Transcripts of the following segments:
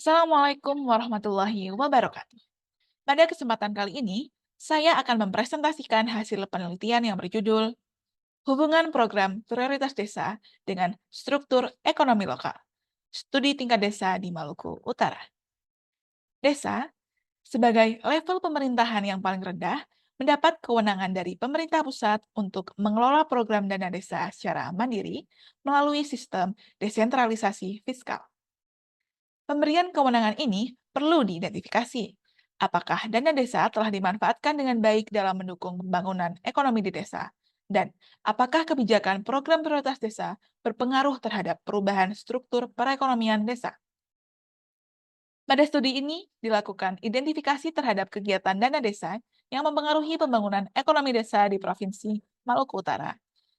Assalamualaikum warahmatullahi wabarakatuh. Pada kesempatan kali ini, saya akan mempresentasikan hasil penelitian yang berjudul Hubungan Program Prioritas Desa dengan Struktur Ekonomi Lokal. Studi tingkat desa di Maluku Utara. Desa, sebagai level pemerintahan yang paling rendah, mendapat kewenangan dari pemerintah pusat untuk mengelola program dana desa secara mandiri melalui sistem desentralisasi fiskal. Pemberian kewenangan ini perlu diidentifikasi. Apakah dana desa telah dimanfaatkan dengan baik dalam mendukung pembangunan ekonomi di desa? Dan apakah kebijakan program prioritas desa berpengaruh terhadap perubahan struktur perekonomian desa? Pada studi ini dilakukan identifikasi terhadap kegiatan dana desa yang mempengaruhi pembangunan ekonomi desa di Provinsi Maluku Utara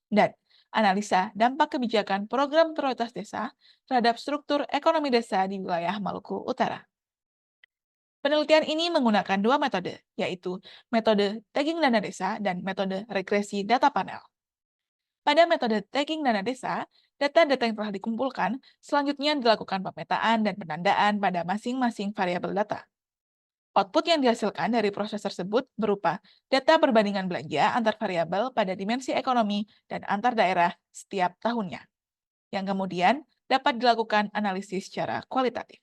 dan analisa dampak kebijakan program prioritas desa terhadap struktur ekonomi desa di wilayah Maluku Utara. Penelitian ini menggunakan dua metode, yaitu metode tagging dana desa dan metode regresi data panel. Pada metode tagging dana desa, data-data yang telah dikumpulkan selanjutnya dilakukan pemetaan dan penandaan pada masing-masing variabel data. Output yang dihasilkan dari proses tersebut berupa data perbandingan belanja antar variabel pada dimensi ekonomi dan antar daerah setiap tahunnya, yang kemudian dapat dilakukan analisis secara kualitatif.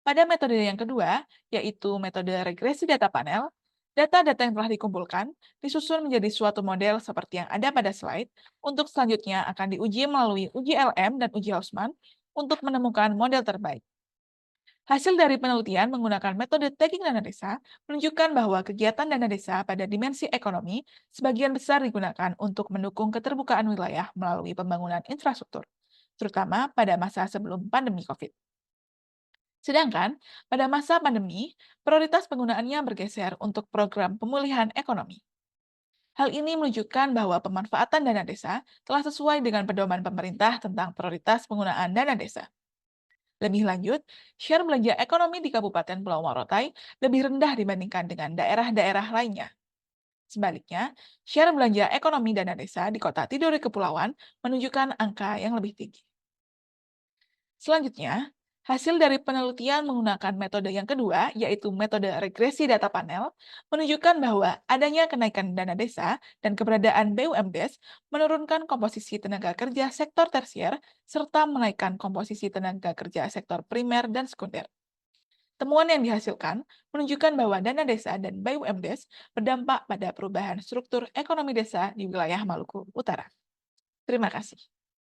Pada metode yang kedua, yaitu metode regresi data panel, data-data yang telah dikumpulkan disusun menjadi suatu model seperti yang ada pada slide, untuk selanjutnya akan diuji melalui uji LM dan uji Hausman untuk menemukan model terbaik. Hasil dari penelitian menggunakan metode tagging dana desa menunjukkan bahwa kegiatan dana desa pada dimensi ekonomi sebagian besar digunakan untuk mendukung keterbukaan wilayah melalui pembangunan infrastruktur, terutama pada masa sebelum pandemi COVID. Sedangkan pada masa pandemi, prioritas penggunaannya bergeser untuk program pemulihan ekonomi. Hal ini menunjukkan bahwa pemanfaatan dana desa telah sesuai dengan pedoman pemerintah tentang prioritas penggunaan dana desa. Lebih lanjut, share belanja ekonomi di Kabupaten Pulau Morotai lebih rendah dibandingkan dengan daerah-daerah lainnya. Sebaliknya, share belanja ekonomi dana desa di Kota Tidore Kepulauan menunjukkan angka yang lebih tinggi. Selanjutnya, hasil dari penelitian menggunakan metode yang kedua, yaitu metode regresi data panel, menunjukkan bahwa adanya kenaikan dana desa dan keberadaan BUMDes menurunkan komposisi tenaga kerja sektor tersier, serta menaikkan komposisi tenaga kerja sektor primer dan sekunder. Temuan yang dihasilkan menunjukkan bahwa dana desa dan BUMDes berdampak pada perubahan struktur ekonomi desa di wilayah Maluku Utara. Terima kasih.